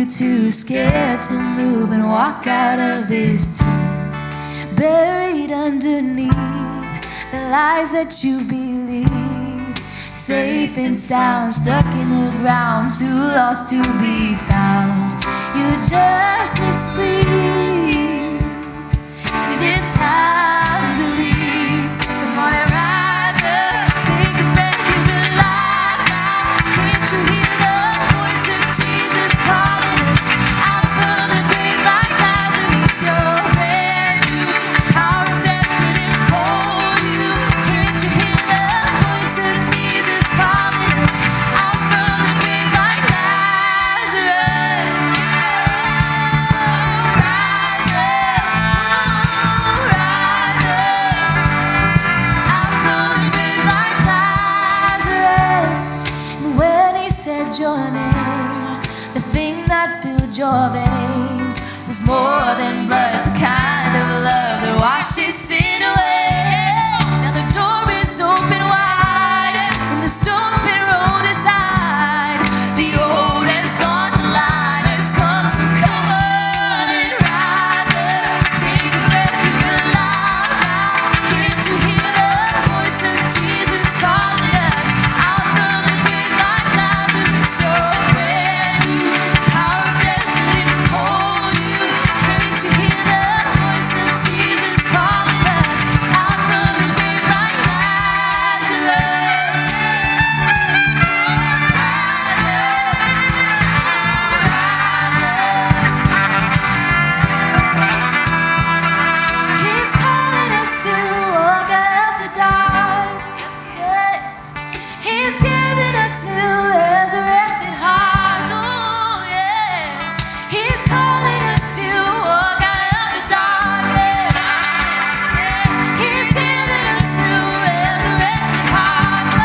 you too scared to move and walk out of this tomb, buried underneath the lies that you believed, safe and sound, stuck in the ground, too lost to be found. You're just asleep. It's time to leave. Come on and rise up, take a breath, you've been alive now. Can't you hear the voice of Jesus calling us out from the grave like Lazarus? You're brand new, power of death couldn't hold you. Can't you hear the voice of Jesus calling us out from the grave like Lazarus? Rise up, rise up, out from the grave like Lazarus. And when he said your name, the thing that filled your veins was more than blood, it's kind of love that washes sin away. Now the door is open wide and the stone's been rolled aside. The old has gone, the light has come, so come on and rise up, take a breath, you're alive now. Can't you hear the voice of Jesus calling us out from the grave like Lazarus? You're brand new, power of death couldn't hold you. Can't you hear the voice of Jesus calling us out from the grave like Lazarus? Rise up, rise up. He's calling us to walk out of the dark. Yes, he's giving us new resurrected hearts. Oh yeah, he's calling us to walk out of the darkness. He's giving us new resurrected hearts.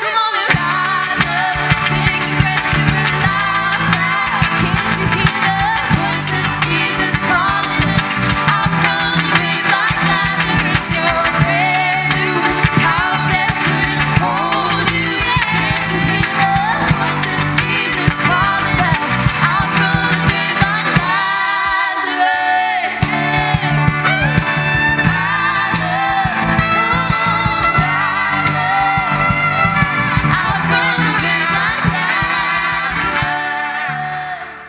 Come on and rise up, take a breath, you're alive now. Can't you hear the voice of Jesus calling us out from the grave like Lazarus? You're brand new, power of death couldn't hold you. Can't you hear the voice of Jesus calling us out from the grave like Lazarus? Rise up, rise up, out from the grave like Lazarus.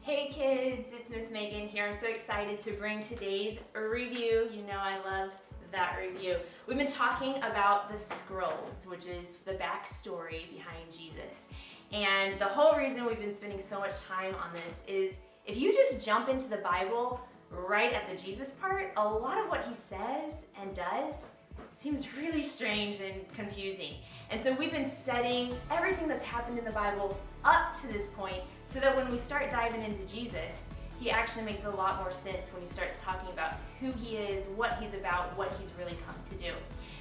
Hey kids, it's Miss Megan here. I'm so excited to bring today's review. You know I love that review. We've been talking about the scrolls, which is the backstory behind Jesus. And the whole reason we've been spending so much time on this is if you just jump into the Bible right at the Jesus part, a lot of what he says and does seems really strange and confusing. And so we've been studying everything that's happened in the Bible up to this point so that when we start diving into Jesus, he actually makes a lot more sense when he starts talking about who he is, what he's about, what he's really come to do.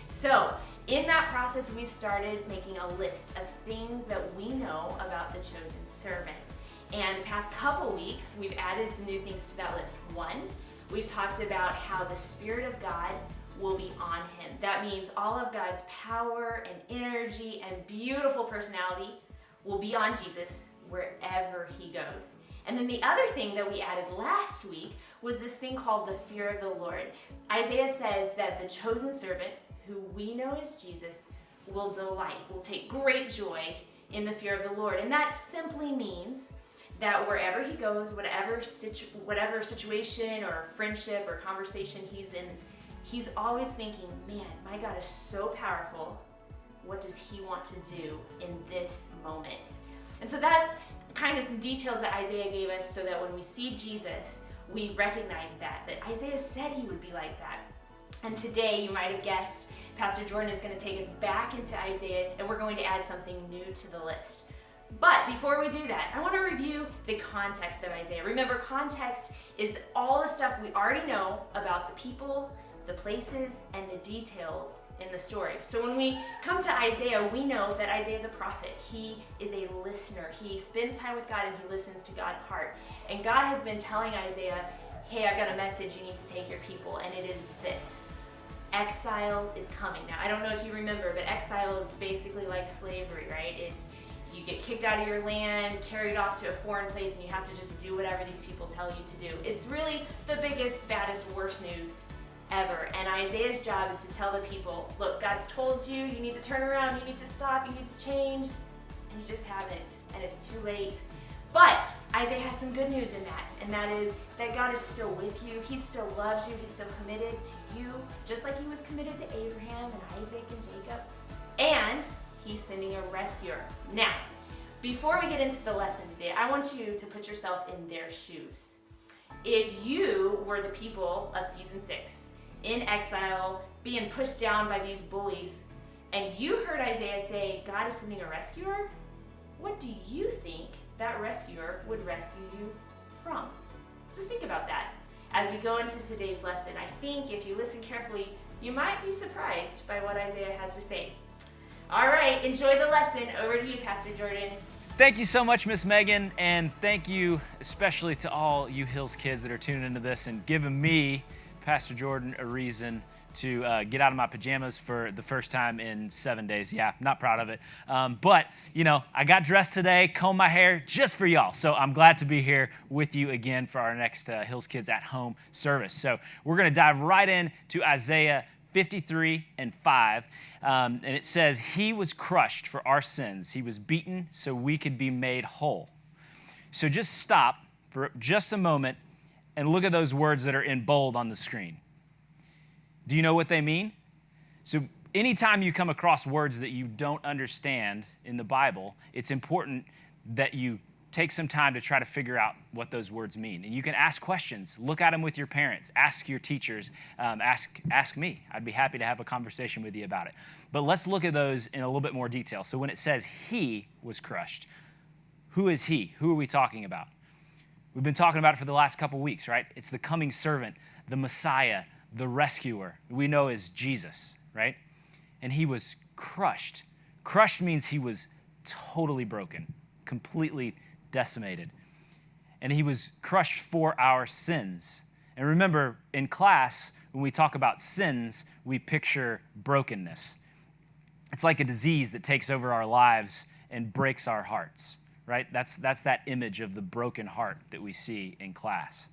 So in that process, we've started making a list of things that we know about the chosen servant. And the past couple weeks, we've added some new things to that list. One, we've talked about how the Spirit of God will be on him. That means all of God's power and energy and beautiful personality will be on Jesus wherever he goes. And then the other thing that we added last week was this thing called the fear of the Lord. Isaiah says that the chosen servant, who we know as Jesus, will delight, will take great joy in the fear of the Lord. And that simply means that wherever he goes, whatever situation or friendship or conversation he's in, he's always thinking, man, my God is so powerful. What does he want to do in this moment? And so that's kind of some details that Isaiah gave us so that when we see Jesus, we recognize that Isaiah said he would be like that. And today, you might have guessed, Pastor Jordan is going to take us back into Isaiah and we're going to add something new to the list. But before we do that, I want to review the context of Isaiah. Remember, context is all the stuff we already know about the people, the places, and the details in the story. So when we come to Isaiah, we know that Isaiah is a prophet. He is a listener. He spends time with God and he listens to God's heart. And God has been telling Isaiah, hey, I've got a message you need to take your people, and it is this. exile is coming. Now, I don't know if you remember, but exile is basically like slavery, right? It's you get kicked out of your land, carried off to a foreign place, and you have to just do whatever these people tell you to do. It's really the biggest, baddest, worst news ever. And Isaiah's job is to tell the people, look, God's told you, you need to turn around, you need to stop, you need to change, and you just haven't, and it's too late. But Isaiah has some good news in that, and that is that God is still with you. He still loves you. He's still committed to you, just like he was committed to Abraham and Isaac and Jacob. And he's sending a rescuer. Now, before we get into the lesson today, I want you to put yourself in their shoes. If you were the people of season 6, in exile, being pushed down by these bullies, and you heard Isaiah say, God is sending a rescuer, what do you think that rescuer would rescue you from? Just think about that. As we go into today's lesson, I think if you listen carefully, you might be surprised by what Isaiah has to say. All right, enjoy the lesson. Over to you, Pastor Jordan. Thank you so much, Miss Megan, and thank you especially to all you Hills kids that are tuning into this and giving me, Pastor Jordan, a reason to get out of my pajamas for the first time in 7 days. Yeah, not proud of it. But, you know, I got dressed today, combed my hair just for y'all. So I'm glad to be here with you again for our next Hills Kids at Home service. So we're going to dive right into Isaiah 53 and 5. And it says, he was crushed for our sins. He was beaten so we could be made whole. So just stop for just a moment and look at those words that are in bold on the screen. Do you know what they mean? So anytime you come across words that you don't understand in the Bible, it's important that you take some time to try to figure out what those words mean. And you can ask questions. Look at them with your parents. Ask your teachers. Ask me. I'd be happy to have a conversation with you about it. But let's look at those in a little bit more detail. So when it says he was crushed, who is he? Who are we talking about? We've been talking about it for the last couple weeks, right? It's the coming servant, the Messiah, the rescuer, we know as Jesus, right? And he was crushed. Crushed means he was totally broken, completely decimated. And he was crushed for our sins. And remember, in class, when we talk about sins, we picture brokenness. It's like a disease that takes over our lives and breaks our hearts, right? That's that image of the broken heart that we see in class.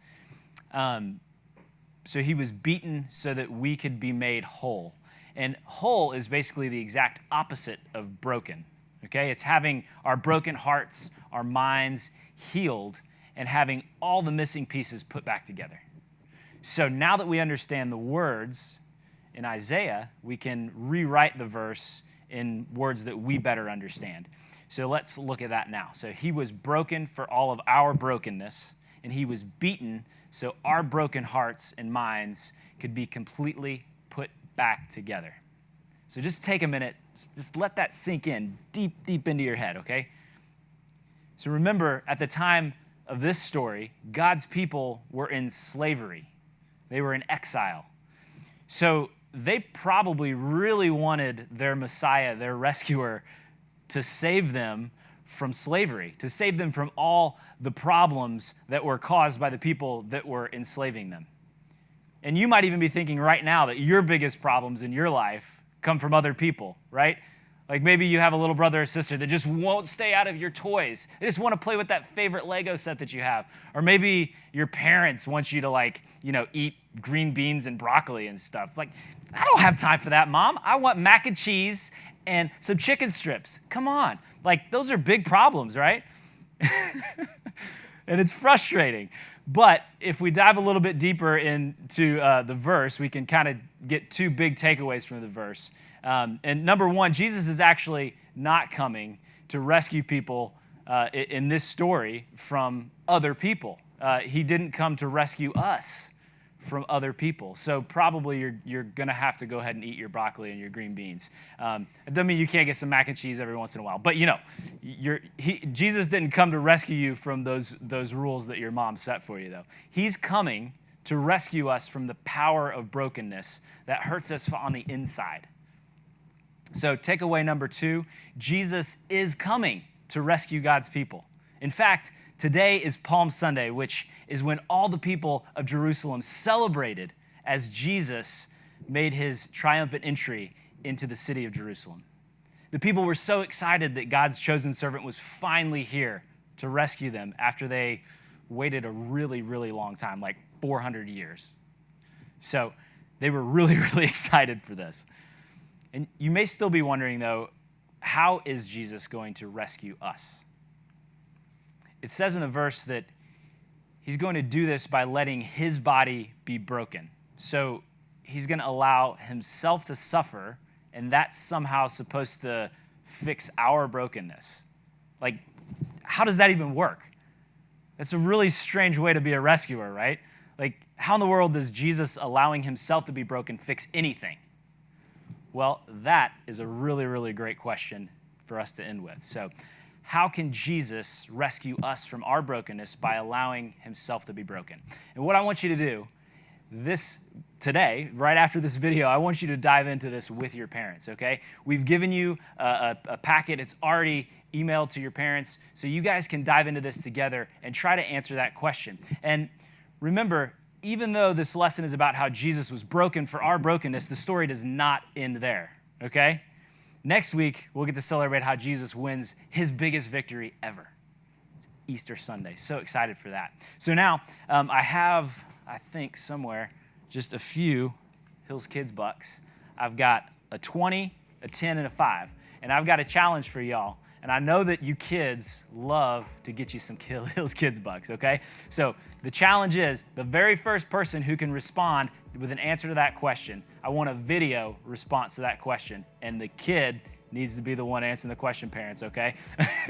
So he was beaten so that we could be made whole. And whole is basically the exact opposite of broken, okay? It's having our broken hearts, our minds healed, and having all the missing pieces put back together. So now that we understand the words in Isaiah, we can rewrite the verse in words that we better understand. So let's look at that now. So he was broken for all of our brokenness, and he was beaten so our broken hearts and minds could be completely put back together. So just take a minute, just let that sink in deep, deep into your head, okay? So remember, at the time of this story, God's people were in slavery. They were in exile. So they probably really wanted their Messiah, their rescuer, to save them from slavery, to save them from all the problems that were caused by the people that were enslaving them. And you might even be thinking right now that your biggest problems in your life come from other people, right? Like maybe you have a little brother or sister that just won't stay out of your toys. They just want to play with that favorite Lego set that you have. Or maybe your parents want you to eat green beans and broccoli and stuff. Like, I don't have time for that, Mom. I want mac and cheese and some chicken strips. Come on. Like, those are big problems, right? And it's frustrating. But if we dive a little bit deeper into the verse, we can kind of get two big takeaways from the verse. And number one, Jesus is actually not coming to rescue people in this story from other people. He didn't come to rescue us from other people. So probably you're going to have to go ahead and eat your broccoli and your green beans. It doesn't mean you can't get some mac and cheese every once in a while. But Jesus didn't come to rescue you from those rules that your mom set for you, though. He's coming to rescue us from the power of brokenness that hurts us on the inside. So takeaway number 2, Jesus is coming to rescue God's people. In fact, today is Palm Sunday, which is when all the people of Jerusalem celebrated as Jesus made his triumphant entry into the city of Jerusalem. The people were so excited that God's chosen servant was finally here to rescue them after they waited a really, really long time, like 400 years. So they were really, really excited for this. And you may still be wondering, though, how is Jesus going to rescue us? It says in the verse that he's going to do this by letting his body be broken. So he's going to allow himself to suffer, and that's somehow supposed to fix our brokenness. Like, how does that even work? That's a really strange way to be a rescuer, right? Like, how in the world does Jesus allowing himself to be broken fix anything? Well, that is a really, really great question for us to end with. So, how can Jesus rescue us from our brokenness by allowing himself to be broken? And what I want you to do today, right after this video, I want you to dive into this with your parents, okay? We've given you a packet. It's already emailed to your parents, so you guys can dive into this together and try to answer that question. And remember, even though this lesson is about how Jesus was broken for our brokenness, the story does not end there, okay? Next week, we'll get to celebrate how Jesus wins his biggest victory ever. It's Easter Sunday. So excited for that. So now, I have, I think, somewhere just a few Hills Kids bucks. I've got a 20, a 10, and a 5. And I've got a challenge for y'all. And I know that you kids love to get you some Hills Kids bucks, okay? So the challenge is the very first person who can respond with an answer to that question, I want a video response to that question. And the kid needs to be the one answering the question, parents, okay?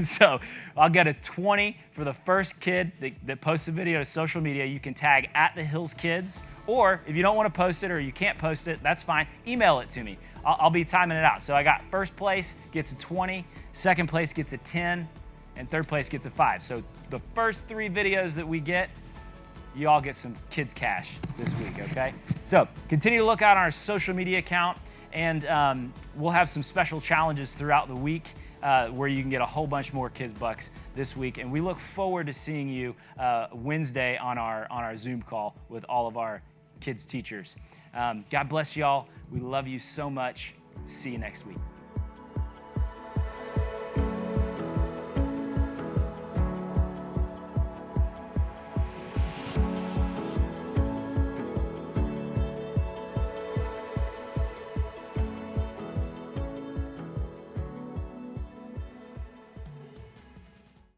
So I'll get a 20 for the first kid that posts a video to social media. You can tag @TheHillsKids, or if you don't want to post it or you can't post it, that's fine. Email it to me. I'll be timing it out. So I got first place gets a 20, second place gets a 10, and third place gets a 5. So the first 3 videos that we get, you all get some kids cash this week, okay? So continue to look out on our social media account, and we'll have some special challenges throughout the week where you can get a whole bunch more kids bucks this week. And we look forward to seeing you Wednesday on our Zoom call with all of our kids teachers. God bless y'all. We love you so much. See you next week.